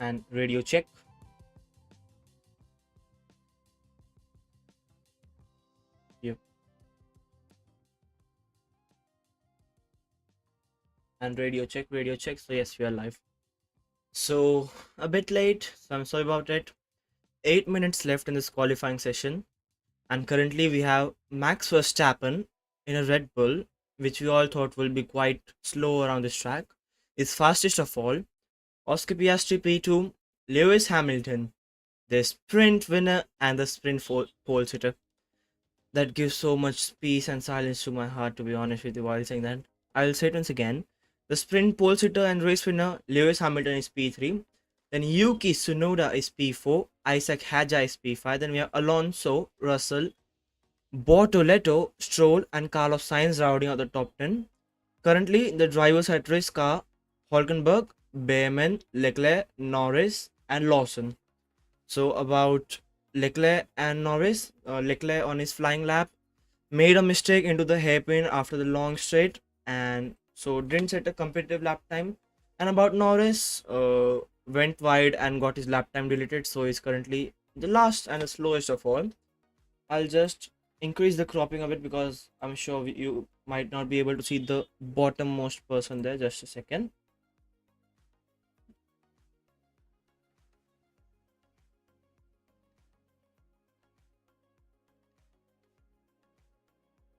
and radio check. Yep. And radio check, radio check. So yes, we are live. So a bit late, so I'm sorry about it. 8 minutes left in this qualifying session, and currently we have Max Verstappen in a Red Bull, which we all thought will be quite slow around this track. Is fastest of all. Oscar Piastri P2, Lewis Hamilton, the sprint winner and the sprint pole sitter. That gives so much peace and silence to my heart, to be honest with you, while saying that. I'll say it once again. The sprint pole sitter and race winner, Lewis Hamilton, is P3. Then Yuki Tsunoda is P4. Isaac Hadja is P5. Then we have Alonso, Russell, Bortoleto, Stroll, and Carlos Sainz rounding out the top 10. Currently, the drivers at risk are Hulkenberg, Behrman, Leclerc, Norris, and Lawson. So about Leclerc and Norris, Leclerc on his flying lap made a mistake into the hairpin after the long straight, and so didn't set a competitive lap time. And about Norris, went wide and got his lap time deleted, so he's currently the last and the slowest of all. I'll just increase the cropping a bit because I'm sure you might not be able to see the bottommost person there. Just a second.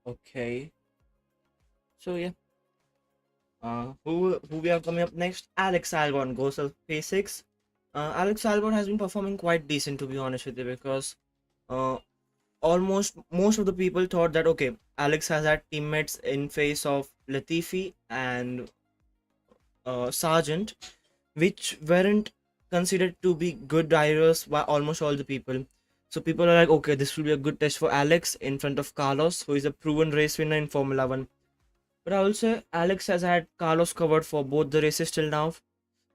Okay. So yeah. Who we have coming up next? Alex Albon goes to P6. Alex Albon has been performing quite decent, to be honest with you, because uh, almost most of the people thought that okay, Alex has had teammates in face of Latifi and Sargent, which weren't considered to be good drivers by almost all the people. So people are like, okay, this will be a good test for Alex in front of Carlos, who is a proven race winner in Formula One. But I will say Alex has had Carlos covered for both the races till now.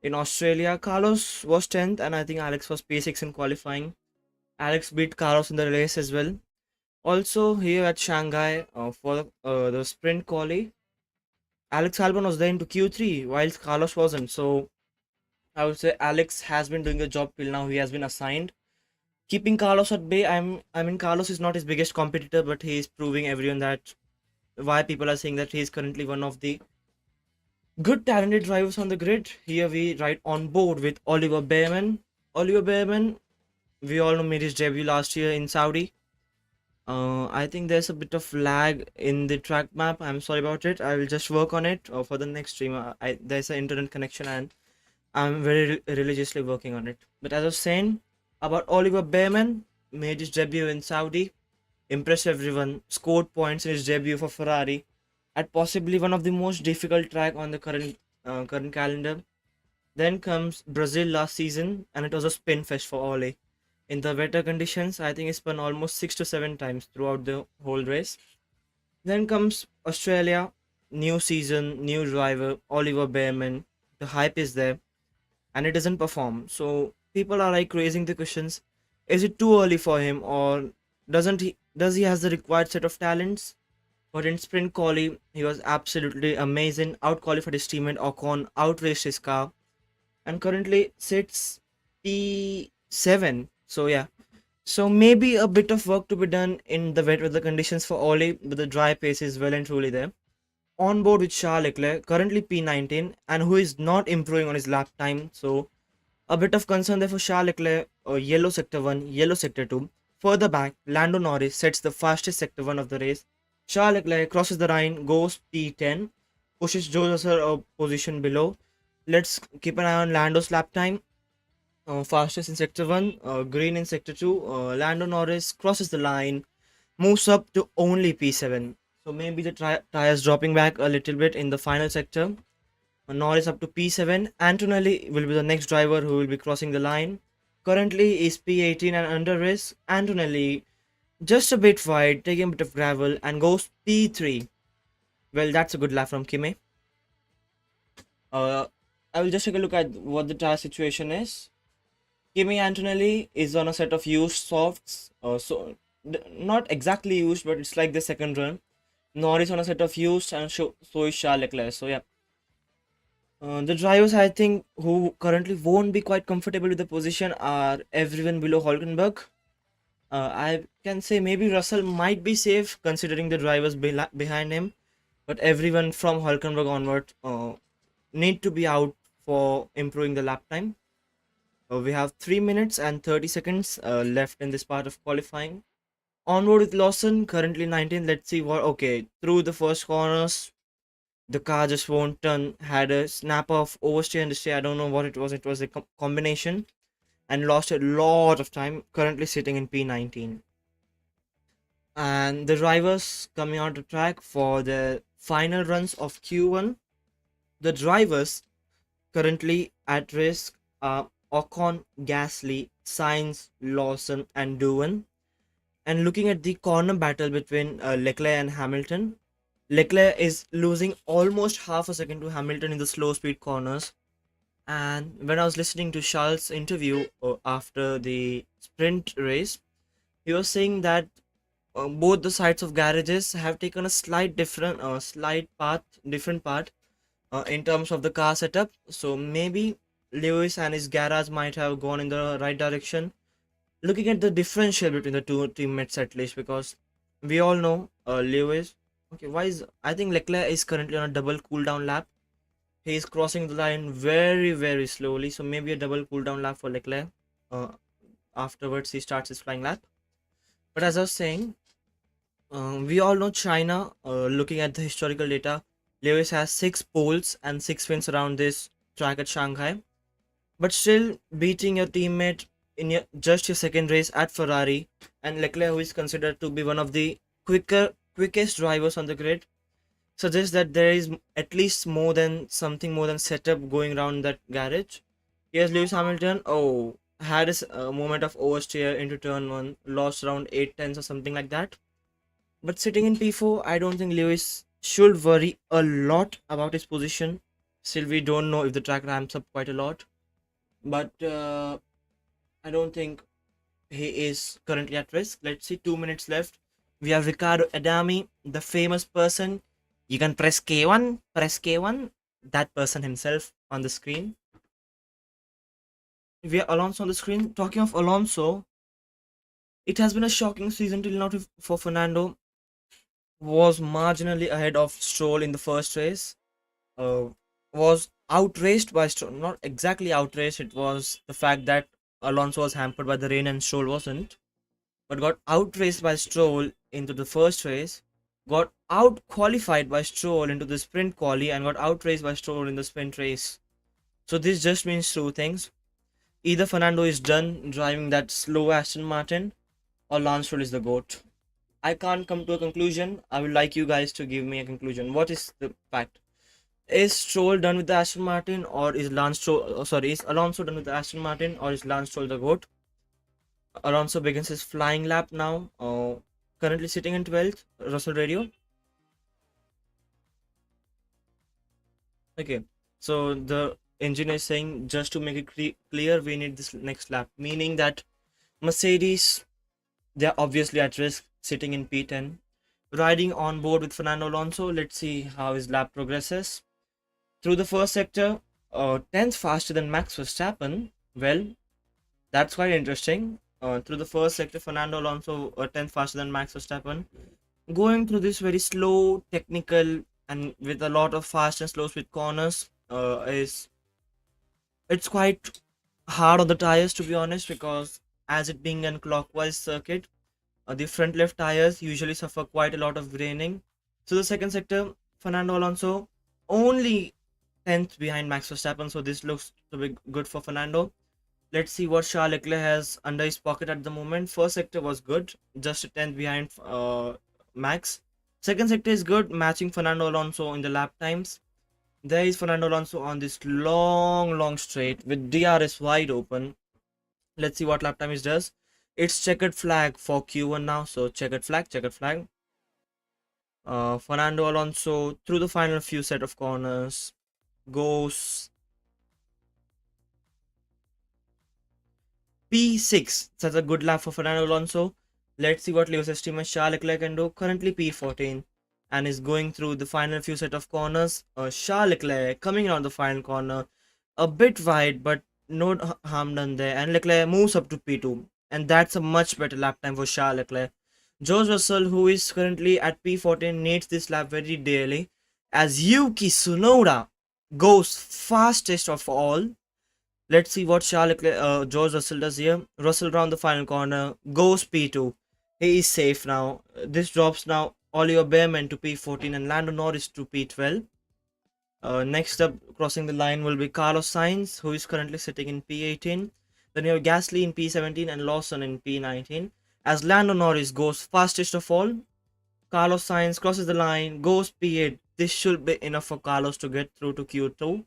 In Australia, Carlos was 10th, and I think Alex was P6 in qualifying. Alex beat Carlos in the race as well. Also, here at Shanghai, for the sprint quali, Alex Albon was there into Q3, whilst Carlos wasn't. So I would say Alex has been doing the job till now. He has been assigned. Keeping Carlos at bay, I mean Carlos is not his biggest competitor, but he is proving everyone that why people are saying that he is currently one of the good talented drivers on the grid. Here we ride on board with Oliver Behrman. Oliver Behrman, we all know, made his debut last year in Saudi. I think there's a bit of lag in the track map. I'm sorry about it. I will just work on it for the next stream. There's an internet connection and I'm very religiously working on it. But as I was saying about Oliver Behrman, made his debut in Saudi, impressed everyone, scored points in his debut for Ferrari at possibly one of the most difficult track on the current calendar. Then comes Brazil last season, and it was a spin fest for Ole. In the wetter conditions, I think he spun almost 6 to 7 times throughout the whole race. Then comes Australia, new season, new driver, Oliver Behrman. The hype is there, and it doesn't perform. So people are like raising the questions: is it too early for him, or does he has the required set of talents? But in sprint quali, he was absolutely amazing. Out qualified his teammate Ocon, outraced his car, and currently sits P7. So yeah, so maybe a bit of work to be done in the wet weather conditions for Oli, but the dry pace is well and truly there. On board with Charles Leclerc, currently P19, and who is not improving on his lap time. So a bit of concern there for Charles Leclerc. Yellow sector 1, yellow sector 2. Further back, Lando Norris sets the fastest sector 1 of the race. Charles Leclerc crosses the line, goes P10, pushes Joe Russell a position below. Let's keep an eye on Lando's lap time. Fastest in sector 1, green in sector 2. Lando Norris crosses the line, moves up to only P7. So maybe the tires dropping back a little bit in the final sector. Norris up to P7. Antonelli will be the next driver who will be crossing the line. Currently is P18 and under risk. Antonelli just a bit wide, taking a bit of gravel and goes P3. Well, that's a good lap from Kimi. I will just take a look at what the tire situation is. Kimi Antonelli is on a set of used softs, not exactly used, but it's like the second run. Norris on a set of used, and so is Charles Leclerc. So yeah, The drivers I think who currently won't be quite comfortable with the position are everyone below Hulkenberg. I can say maybe Russell might be safe considering the drivers behind him, but everyone from Hulkenberg onward need to be out for improving the lap time. We have 3 minutes and 30 seconds left in this part of qualifying. Onward with Lawson, currently 19. Let's see what. Okay, through the first corners, the car just won't turn. Had a snap of oversteer and understeer. I don't know what it was. It was a combination and lost a lot of time. Currently sitting in P19. And the drivers coming on the track for the final runs of Q1. The drivers currently at risk are Ocon, Gasly, Sainz, Lawson, and Doohan. And looking at the corner battle between Leclerc and Hamilton, Leclerc is losing almost half a second to Hamilton in the slow speed corners. And when I was listening to Charles' interview after the sprint race, he was saying that both the sides of garages have taken a different path in terms of the car setup. So maybe Lewis and his garage might have gone in the right direction. Looking at the differential between the two teammates at least, because we all know Lewis. Okay, why is I think Leclerc is currently on a double cooldown lap. He is crossing the line very slowly, so maybe a double cooldown lap for Leclerc. Uh, Afterwards, he starts his flying lap. But as I was saying, we all know China. Looking at the historical data, Lewis has 6 poles and 6 wins around this track at Shanghai. But still beating your teammate in your second race at Ferrari, and Leclerc, who is considered to be one of the quickest drivers on the grid, suggests that there is at least more than setup going around that garage. Here's Lewis Hamilton. Oh, had a moment of oversteer into turn one, lost around 8 tenths or something like that. But sitting in P4, I don't think Lewis should worry a lot about his position. Still, we don't know if the track ramps up quite a lot. But I don't think he is currently at risk. Let's see, 2 minutes left. We have Ricardo Adami, the famous person. You can press K1, that person himself on the screen. We have Alonso on the screen. Talking of Alonso, it has been a shocking season till now for Fernando. Was marginally ahead of Stroll in the first race. Uh, was outraced by Stroll. Not exactly outraced. It was the fact that Alonso was hampered by the rain and Stroll wasn't. But got outraced by Stroll into the first race, got out qualified by Stroll into the sprint quali, and got outraced by Stroll in the sprint race. So this just means two things. Either Fernando is done driving that slow Aston Martin, or Lance Stroll is the GOAT. I can't come to a conclusion. I would like you guys to give me a conclusion. What is the fact? Is Stroll done with the Aston Martin, or is is Alonso done with the Aston Martin, or is Lance Stroll the GOAT? Alonso begins his flying lap now. Currently sitting in 12th. Russell Radio. Okay. So the engineer is saying just to make it clear, we need this next lap. Meaning that Mercedes, they're obviously at risk sitting in P10. Riding on board with Fernando Alonso. Let's see how his lap progresses. Through the first sector, 10th faster than Max Verstappen. Well, that's quite interesting. Through the first sector, Fernando Alonso 10th faster than Max Verstappen. Going through this very slow, technical, and with a lot of fast and slow speed corners, is it's quite hard on the tires to be honest, because as it being a clockwise circuit, the front left tires usually suffer quite a lot of graining. So the second sector, Fernando Alonso only 10th behind Max Verstappen, so this looks to be good for Fernando. Let's see what Charles Leclerc has under his pocket at the moment. First sector was good, just a 10th behind Max. Second sector is good, matching Fernando Alonso in the lap times. There is Fernando Alonso on this long straight with DRS wide open. Let's see what lap time it does. It's checkered flag for Q1 now, so checkered flag. Fernando Alonso through the final few set of corners goes P6. That's a good lap for Fernando Alonso. Let's see what Lewis teammate Charles Leclerc can do. Currently P14. and is going through the final few set of corners. Charles Leclerc coming around the final corner, a bit wide, but no harm done there. And Leclerc moves up to P2, and that's a much better lap time for Charles Leclerc. George Russell, who is currently at P14, needs this lap very dearly, as Yuki Tsunoda goes fastest of all. Let's see what George Russell does here. Russell round the final corner, goes P2. He is safe now. This drops now Oliver Bearman to P14 and Lando Norris to P12. Next up, crossing the line will be Carlos Sainz, who is currently sitting in P18. Then you have Gasly in P17 and Lawson in P19. As Lando Norris goes fastest of all, Carlos Sainz crosses the line, goes P8. This should be enough for Carlos to get through to Q2.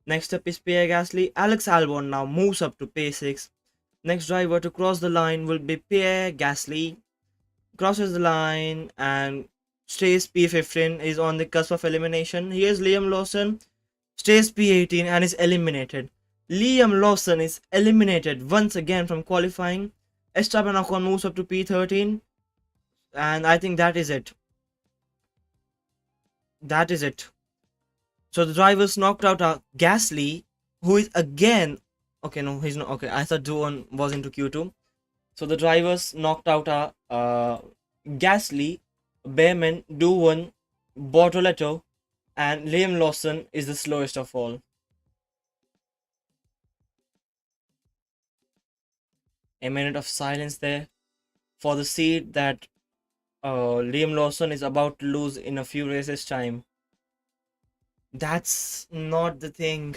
Next up is Pierre Gasly. Alex Albon now moves up to P6. Next driver to cross the line will be Pierre Gasly. Crosses the line and stays P15, is on the cusp of elimination. Here's Liam Lawson, stays P18 and is eliminated. Liam Lawson is eliminated once again from qualifying. Esteban Ocon moves up to P13, and I think that is it. That is it. So the drivers knocked out Gasly, who is again. Okay, no, he's not. Okay, I thought Doohan was into Q2. So the drivers knocked out Gasly, Bearman, Doohan, Bortoletto, and Liam Lawson is the slowest of all. A minute of silence there for the seed that Liam Lawson is about to lose in a few races' time. That's not the thing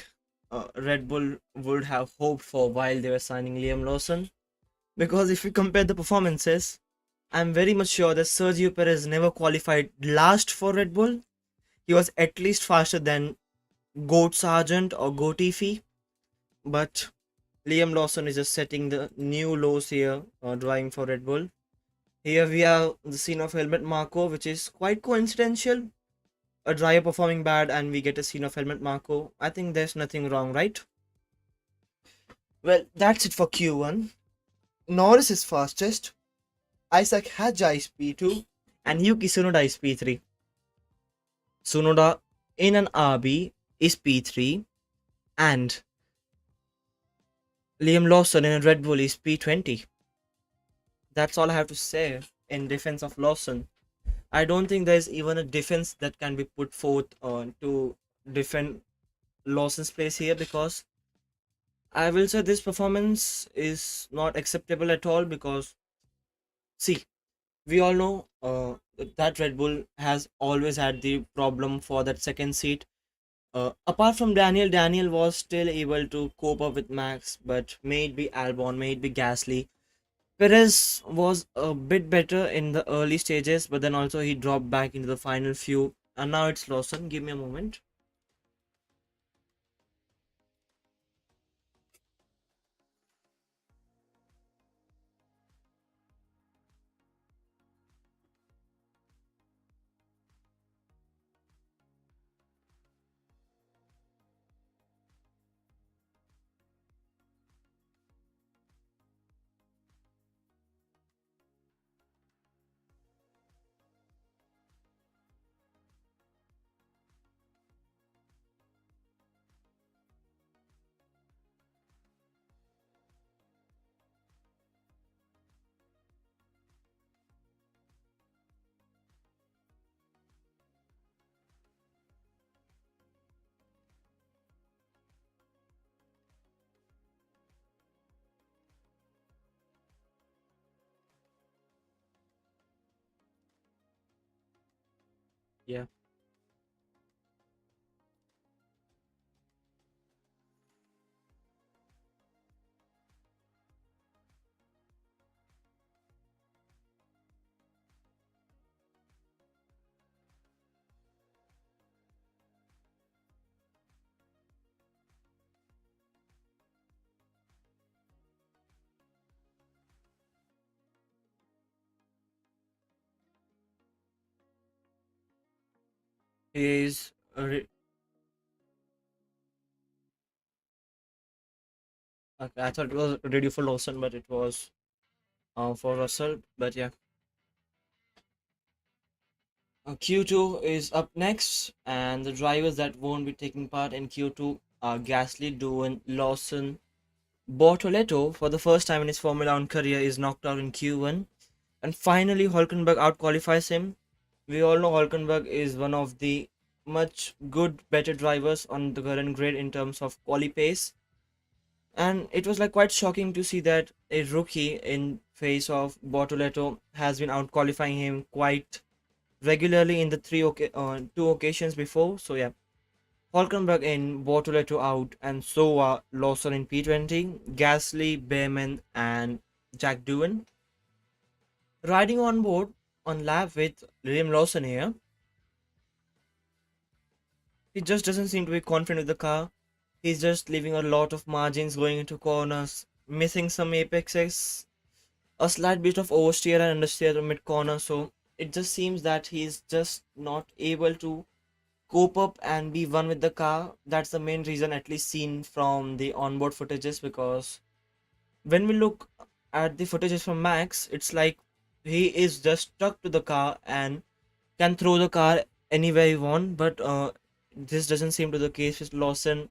Red Bull would have hoped for while they were signing Liam Lawson. Because if you compare the performances, I'm very much sure that Sergio Perez never qualified last for Red Bull. He was at least faster than Goat Sargent or Goatifi. But Liam Lawson is just setting the new lows here, driving for Red Bull. Here we have the scene of Helmut Marko, which is quite coincidental. A driver performing bad and we get a scene of Helmut Marko. I think there's nothing wrong, right? Well, that's it for Q1. Norris is fastest. Isaac Hadja is P2 and Yuki Tsunoda is P3. Tsunoda in an RB is P3 and Liam Lawson in a Red Bull is P20. That's all I have to say in defense of Lawson. I don't think there's even a defense that can be put forth to defend Lawson's place here, because I will say this performance is not acceptable at all. Because see, we all know that Red Bull has always had the problem for that second seat. Apart from Daniel was still able to cope up with Max, but may it be Albon, may it be Gasly, Perez was a bit better in the early stages, but then also he dropped back into the final few. And now it's Lawson. Give me a moment. Yeah. He is. Okay, I thought it was ready for Lawson, but it was for Russell. But yeah. Q2 is up next, and the drivers that won't be taking part in Q2 are Gasly, Doohan, Lawson. Bortoleto, for the first time in his Formula One career, is knocked out in Q1, and finally Hulkenberg outqualifies him. We all know Hulkenberg is one of the much good, better drivers on the current grid in terms of quali pace, and it was like quite shocking to see that a rookie in face of Bortoleto has been outqualifying him quite regularly in the two occasions before. So yeah, Hulkenberg in, Bortoleto out, and so are Lawson in P20, Gasly, Behrman, and Jack Doohan. Riding on board on lap with Liam Lawson here, he just doesn't seem to be confident with the car. He's just leaving a lot of margins going into corners, missing some apexes, a slight bit of oversteer and understeer mid corner. So it just seems that he's just not able to cope up and be one with the car. That's the main reason, at least seen from the onboard footages, because when we look at the footages from Max, it's like he is just stuck to the car and can throw the car anywhere he want. But this doesn't seem to the case with Lawson.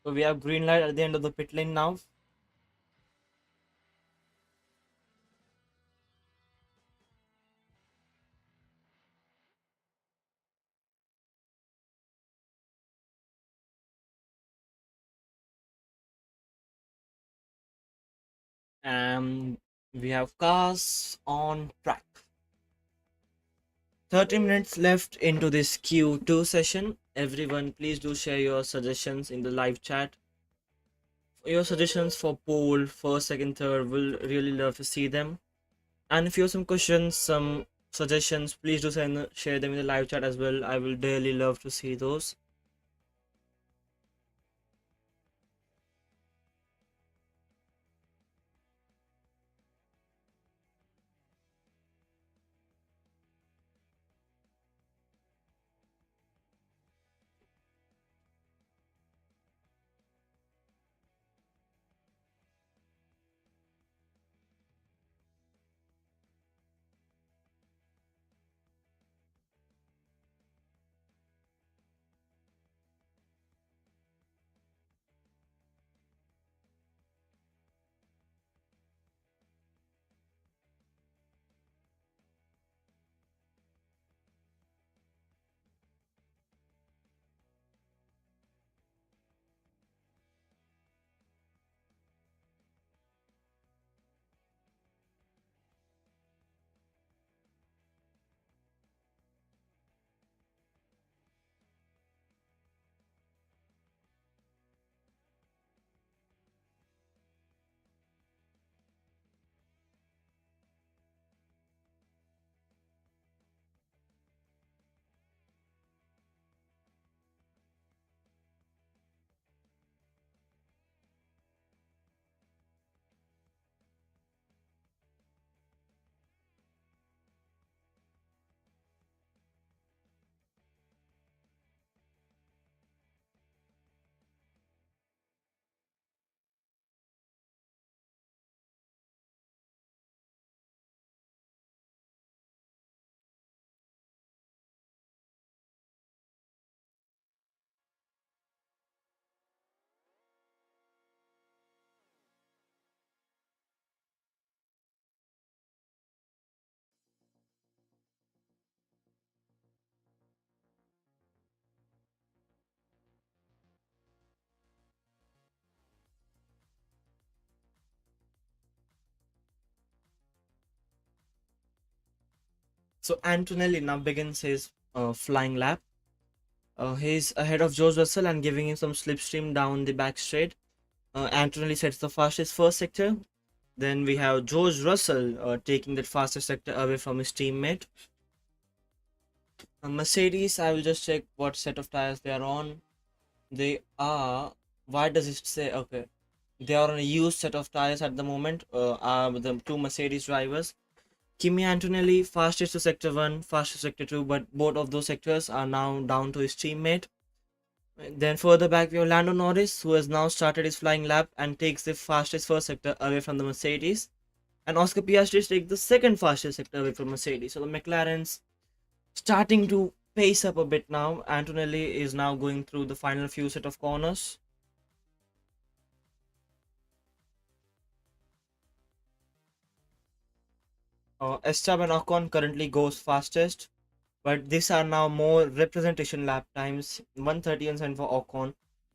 So we have green light at the end of the pit lane now. And we have cars on track. 30 minutes left into this Q2 session. Everyone, please do share your suggestions in the live chat. Your suggestions for poll, first, second, third, will really love to see them. And if you have some questions, some suggestions, please do share them in the live chat as well. I will dearly love to see those. So Antonelli now begins his flying lap. He's ahead of George Russell and giving him some slipstream down the back straight. Antonelli sets the fastest first sector. Then we have George Russell taking that fastest sector away from his teammate. Mercedes, I will just check what set of tires they are on. They are. Why does it say? Okay. They are on a used set of tires at the moment. Are the two Mercedes drivers. Kimi Antonelli, fastest to sector 1, fastest to sector 2, but both of those sectors are now down to his teammate. Then further back, we have Lando Norris, who has now started his flying lap and takes the fastest first sector away from the Mercedes. And Oscar Piastri takes the second fastest sector away from Mercedes. So the McLaren's starting to pace up a bit now. Antonelli is now going through the final few set of corners. Esteban Ocon currently goes fastest, but these are now more representation lap times. 1:31.7 for Ocon,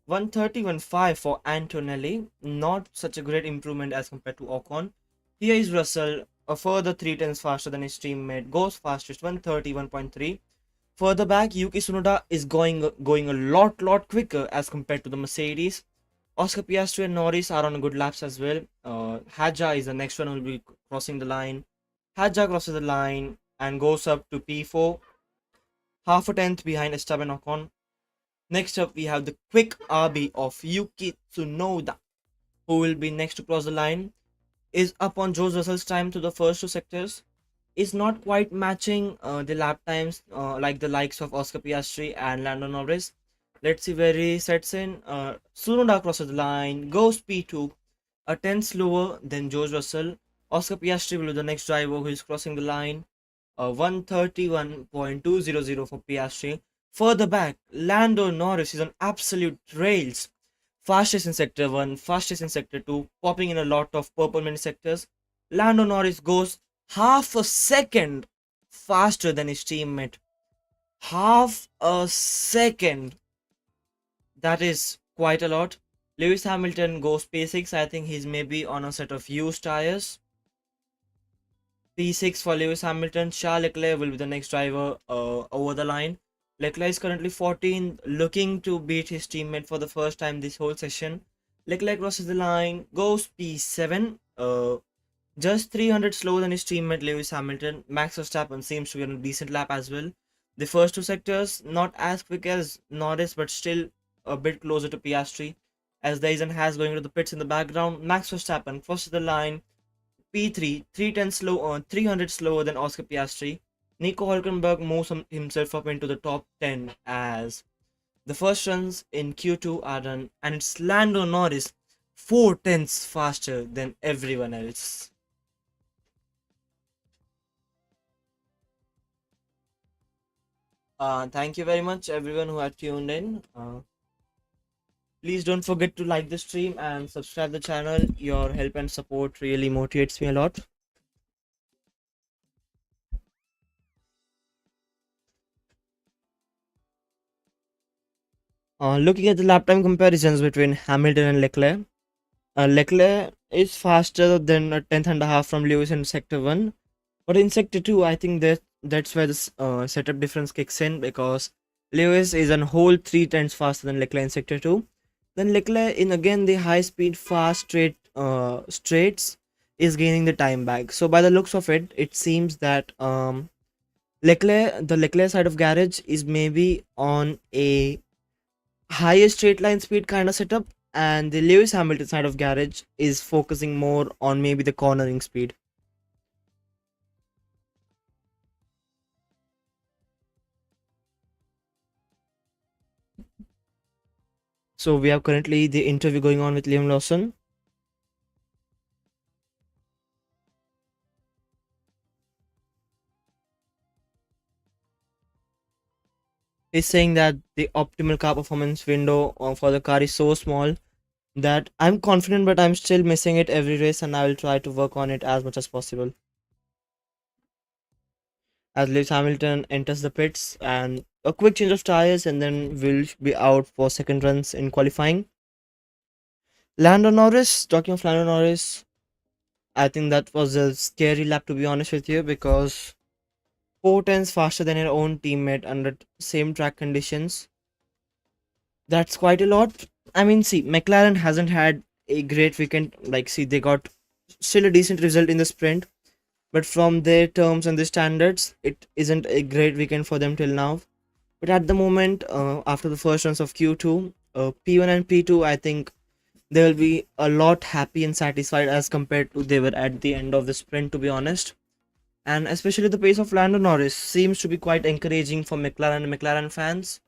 1:31.5 for Antonelli. Not such a great improvement as compared to Ocon. Here is Russell, a further 3 tenths faster than his teammate, goes fastest, 1:31.3. Further back, Yuki Tsunoda is going a lot quicker as compared to the Mercedes. Oscar Piastri and Norris are on good laps as well. Hadja is the next one who will be crossing the line. Hadja crosses the line and goes up to P4, half a tenth behind Esteban Ocon. Next up, we have the quick RB of Yuki Tsunoda, who will be next to cross the line. Is up on George Russell's time to the first two sectors. Is not quite matching the lap times like the likes of Oscar Piastri and Lando Norris. Let's see where he sets in. Tsunoda crosses the line, goes P2, a tenth slower than George Russell. Oscar Piastri will be the next driver who is crossing the line. 1:31.200 for Piastri. Further back, Lando Norris is on absolute rails. Fastest in sector 1, fastest in sector 2, popping in a lot of purple mini sectors. Lando Norris goes half a second faster than his teammate. Half a second. That is quite a lot. Lewis Hamilton goes P6. I think he's maybe on a set of used tires. P6 for Lewis Hamilton. Charles Leclerc will be the next driver over the line. Leclerc is currently 14, looking to beat his teammate for the first time this whole session. Leclerc crosses the line, goes P7, just 300 slower than his teammate Lewis Hamilton. Max Verstappen seems to be on a decent lap as well. The first two sectors, not as quick as Norris, but still a bit closer to Piastri, as there is an Haas going to the pits in the background. Max Verstappen crosses the line, P3, 300 slower than Oscar Piastri. Nico Hulkenberg moves himself up into the top 10 as the first runs in Q2 are done, and it's Lando Norris 4 tenths faster than everyone else. Thank you very much, everyone who had tuned in. Please don't forget to like the stream and subscribe the channel. Your help and support really motivates me a lot. Looking at the lap time comparisons between Hamilton and Leclerc, Leclerc is faster than a tenth and a half from Lewis in sector 1, but in sector 2, I think that's where the setup difference kicks in, because Lewis is a whole 3 tenths faster than Leclerc in sector 2. Then Leclerc in again the high speed fast straights is gaining the time back. So by the looks of it, it seems that the Leclerc side of garage is maybe on a higher straight line speed kind of setup, and the Lewis Hamilton side of garage is focusing more on maybe the cornering speed. So we have currently the interview going on with Liam Lawson. He's saying that the optimal car performance window for the car is so small that I'm confident, but I'm still missing it every race, and I will try to work on it as much as possible. As Lewis Hamilton enters the pits, and a quick change of tires, and then we'll be out for second runs in qualifying. Lando Norris, talking of Lando Norris, I think that was a scary lap, to be honest with you, because 4 tenths faster than your own teammate under same track conditions. That's quite a lot. I mean, see, McLaren hasn't had a great weekend. Like, see, they got still a decent result in the sprint, but from their terms and the standards, it isn't a great weekend for them till now. But at the moment, after the first runs of Q2, P1 and P2, I think they will be a lot happy and satisfied as compared to they were at the end of the sprint, to be honest. And especially the pace of Lando Norris seems to be quite encouraging for McLaren and McLaren fans.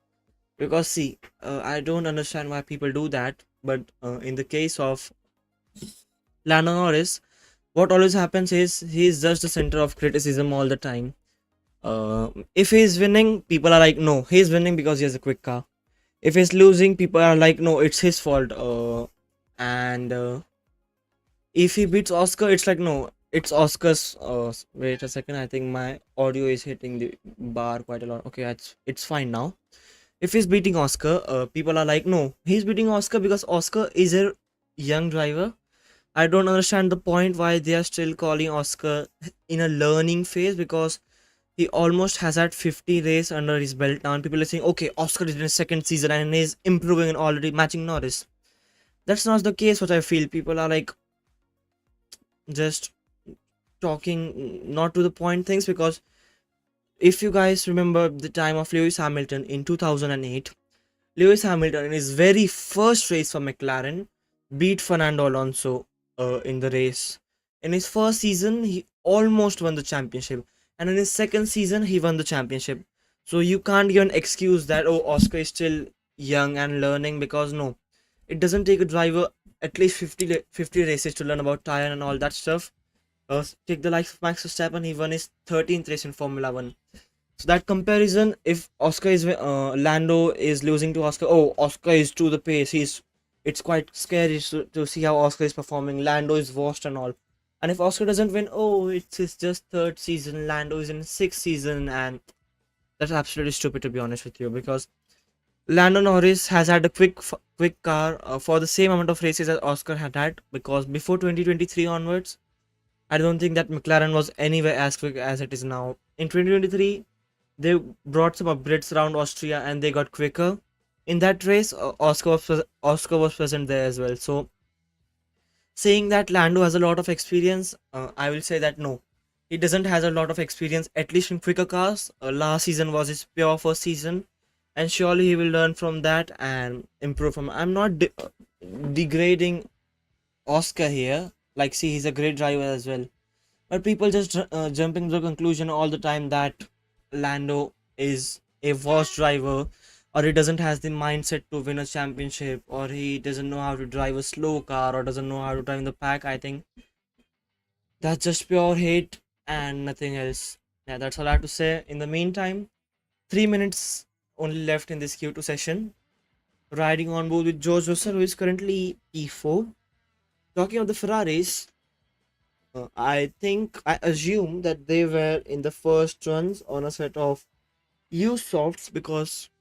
Because see, I don't understand why people do that, but in the case of Lando Norris, what always happens is he's just the center of criticism all the time. If he's winning, people are like, no, he's winning because he has a quick car. If he's losing, people are like, no, it's his fault. And if he beats Oscar, it's like, no, it's Oscar's. Wait a second, I think my audio is hitting the bar quite a lot. Okay, it's fine now. If he's beating Oscar, people are like, no, he's beating Oscar because Oscar is a young driver. I don't understand the point why they are still calling Oscar in a learning phase, because he almost has had 50 race under his belt now, and people are saying, okay, Oscar is in his second season and he's improving and already matching Norris. That's not the case. What I feel, people are like just talking not to the point things, because if you guys remember the time of Lewis Hamilton in 2008, Lewis Hamilton in his very first race for McLaren beat Fernando Alonso in the race. In his first season, he almost won the championship, and in his second season, he won the championship. So you can't give an excuse that, oh, Oscar is still young and learning, because no, it doesn't take a driver at least 50 races to learn about tire and all that stuff. Take the likes of Max Verstappen, he won his 13th race in Formula One. So that comparison, if Oscar is Lando is losing to Oscar, oh, Oscar is to the pace. It's quite scary to see how Oscar is performing. Lando is washed and all. And if Oscar doesn't win, oh, it's his just third season. Lando is in sixth season, and that's absolutely stupid, to be honest with you, because Lando Norris has had a quick car for the same amount of races as Oscar had, because before 2023 onwards, I don't think that McLaren was anywhere as quick as it is now. In 2023, they brought some upgrades around Austria and they got quicker. In that race, Oscar was present there as well. So saying that Lando has a lot of experience, I will say that no, he doesn't has a lot of experience, at least in quicker cars. Last season was his pure first season, and surely he will learn from that and improve from. I'm not degrading Oscar here. Like, see, he's a great driver as well, but people just jumping to the conclusion all the time that Lando is a worse driver, or he doesn't has the mindset to win a championship, or he doesn't know how to drive a slow car, or doesn't know how to drive in the pack. I think that's just pure hate and nothing else. Yeah, that's all I have to say. In the meantime, 3 minutes only left in this Q2 session. Riding on board with George Russell, who is currently P4. Talking of the Ferraris, I think I assume that they were in the first runs on a set of used softs, because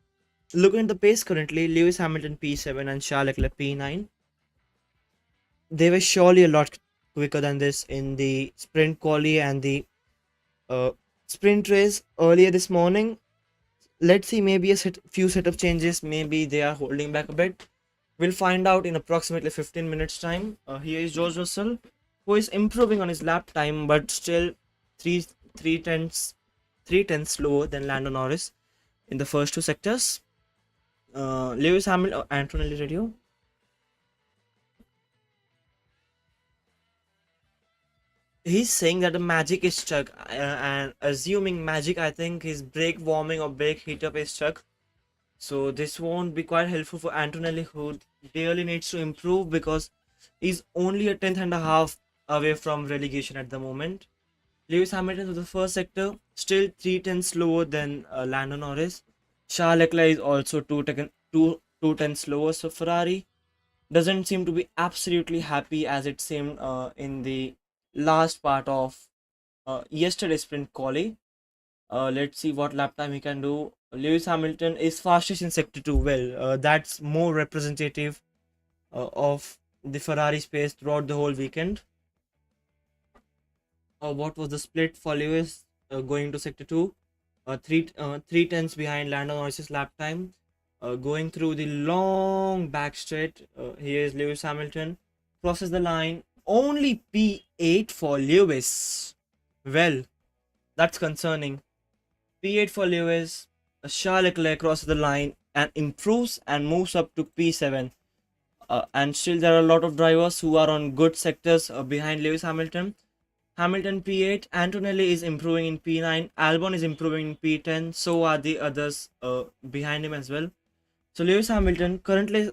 looking at the pace currently, Lewis Hamilton P7 and Charles Leclerc P9, they were surely a lot quicker than this in the sprint quali and the uh, sprint race earlier this morning. Let's see, maybe a few setup changes, maybe they are holding back a bit. We'll find out in approximately 15 minutes time. Here is George Russell, who is improving on his lap time, but still three three tenths slower than Lando Norris in the first two sectors. Lewis Hamilton, Antonelli radio. He's saying that the magic is stuck, and assuming magic, I think his brake warming or brake heat up is stuck. So this won't be quite helpful for Antonelli, who really needs to improve, because he's only a tenth and a half away from relegation at the moment. Lewis Hamilton to the first sector, still 3 tenths slower than Lando Norris. Charles Leclerc is also two tenths slower. So Ferrari doesn't seem to be absolutely happy as it seemed in the last part of yesterday's sprint quali. Let's see what lap time he can do. Lewis Hamilton is fastest in sector 2. Well, that's more representative of the Ferrari space throughout the whole weekend. What was the split for Lewis going to sector 2? three tenths behind Lando Norris's lap time. Going through the long back straight, here is Lewis Hamilton crosses the line. Only P8 for Lewis. Well, that's concerning. P8 for Lewis. Charles Leclerc crosses the line and improves and moves up to P7. And still, there are a lot of drivers who are on good sectors behind Lewis Hamilton. Hamilton P8, Antonelli is improving in P9, Albon is improving in P10, so are the others behind him as well. So Lewis Hamilton currently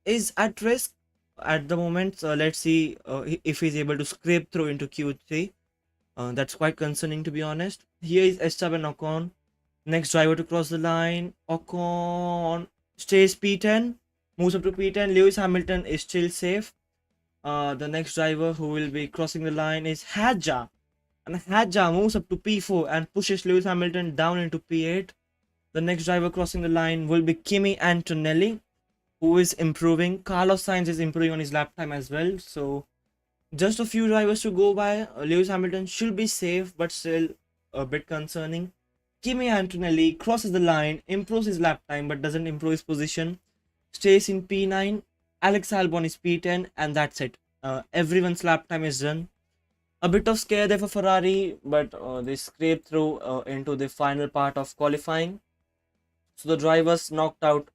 is at risk at the moment. So let's see if he's able to scrape through into Q3. That's quite concerning, to be honest. Here is Esteban Ocon, next driver to cross the line. Ocon stays P10, moves up to P10. Lewis Hamilton is still safe. The next driver who will be crossing the line is Hadja. And Hadja moves up to P4 and pushes Lewis Hamilton down into P8. The next driver crossing the line will be Kimi Antonelli, who is improving. Carlos Sainz is improving on his lap time as well. So just a few drivers to go by. Lewis Hamilton should be safe, but still a bit concerning. Kimi Antonelli crosses the line, improves his lap time, but doesn't improve his position. Stays in P9. Alex Albon is P10, and that's it. Everyone's lap time is done. A bit of scare there for Ferrari, but they scraped through into the final part of qualifying. So the drivers knocked out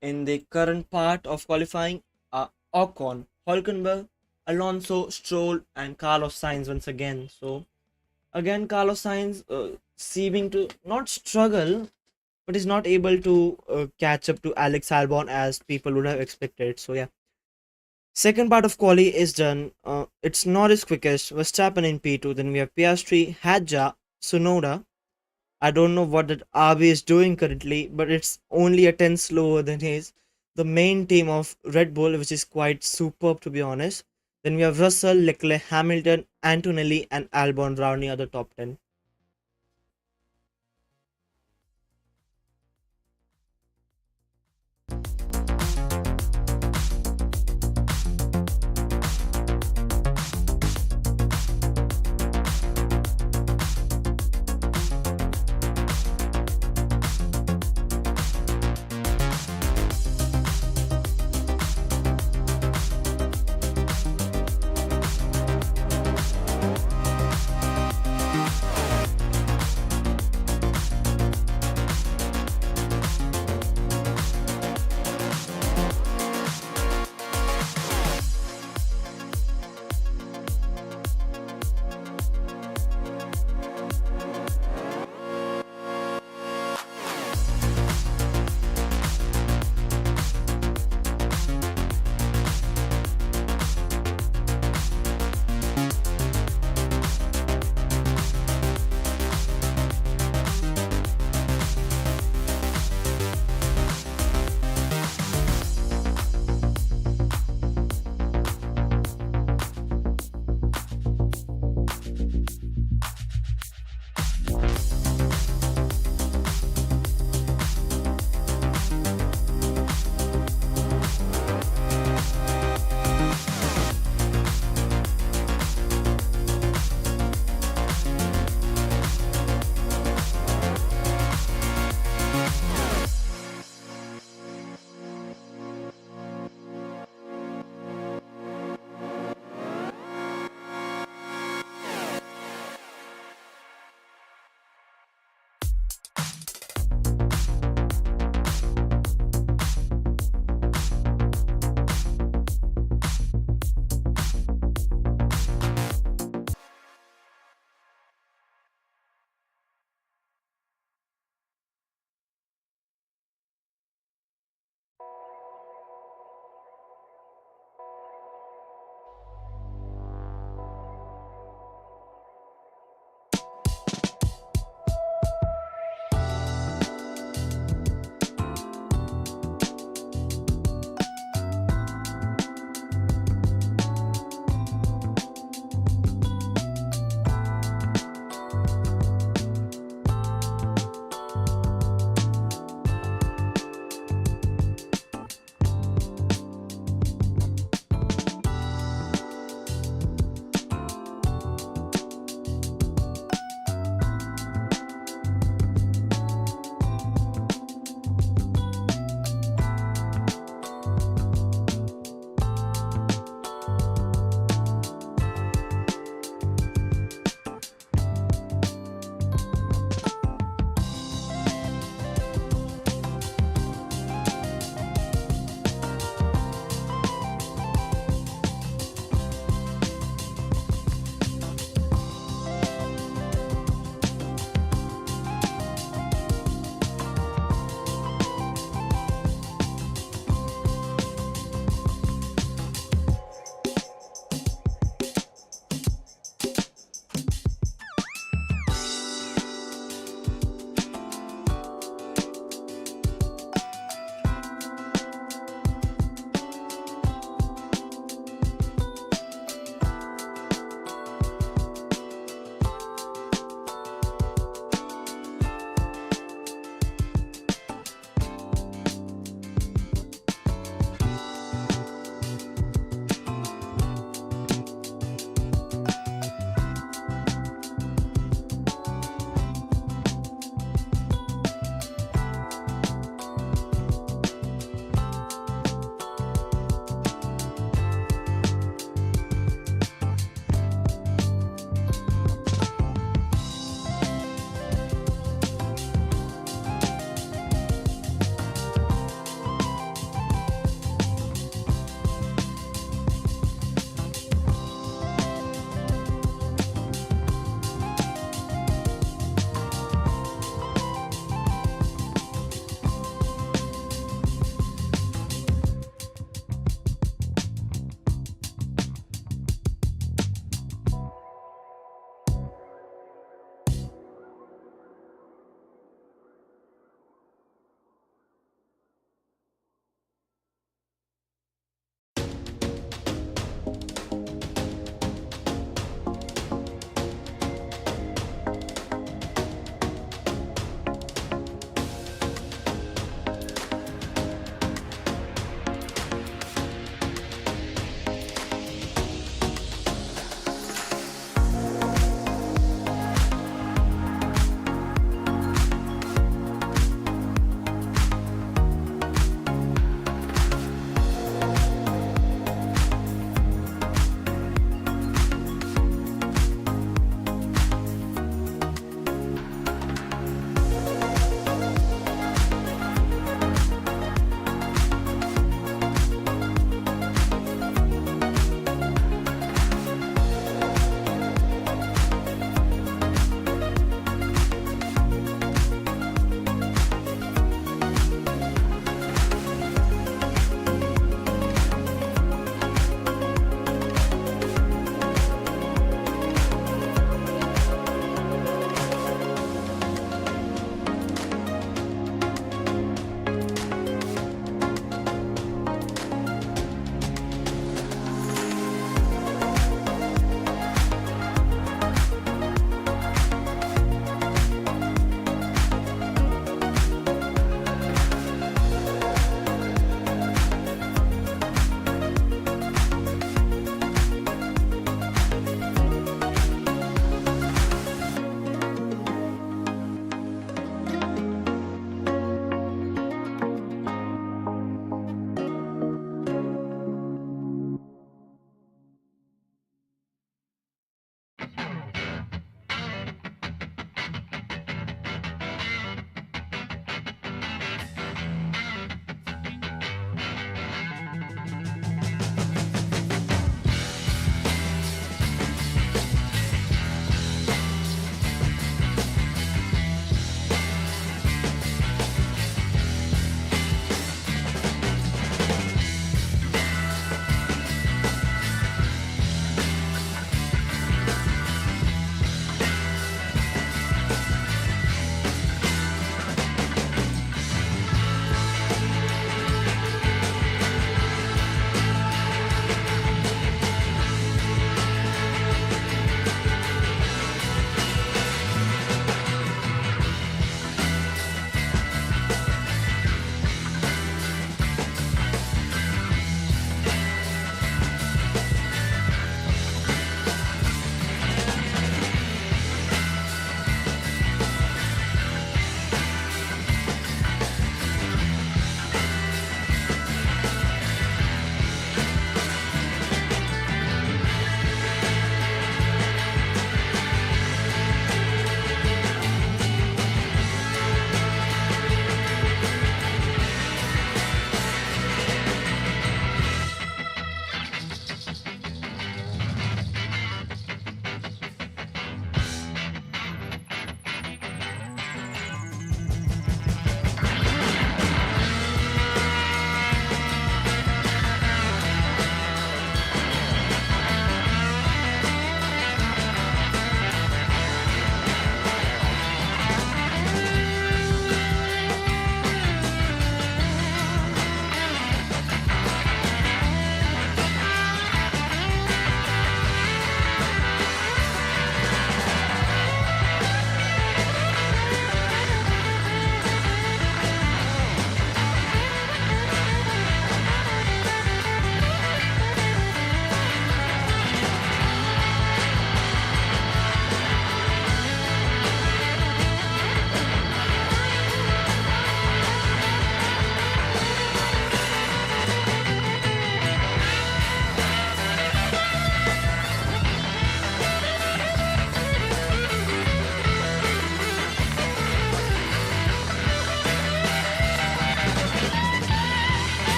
in the current part of qualifying are Ocon, Hulkenberg, Alonso, Stroll, and Carlos Sainz once again. So again, Carlos Sainz seeming to not struggle, but is not able to catch up to Alex Albon as people would have expected. So yeah, second part of quali is done. It's not his quickest. Verstappen in P2. Then we have Piastri, Hadja, Sunoda. I don't know what that RB is doing currently, but it's only a 10 slower than his. The main team of Red Bull, which is quite superb to be honest. Then we have Russell, Leclerc, Hamilton, Antonelli, and Albon rounding out the top 10.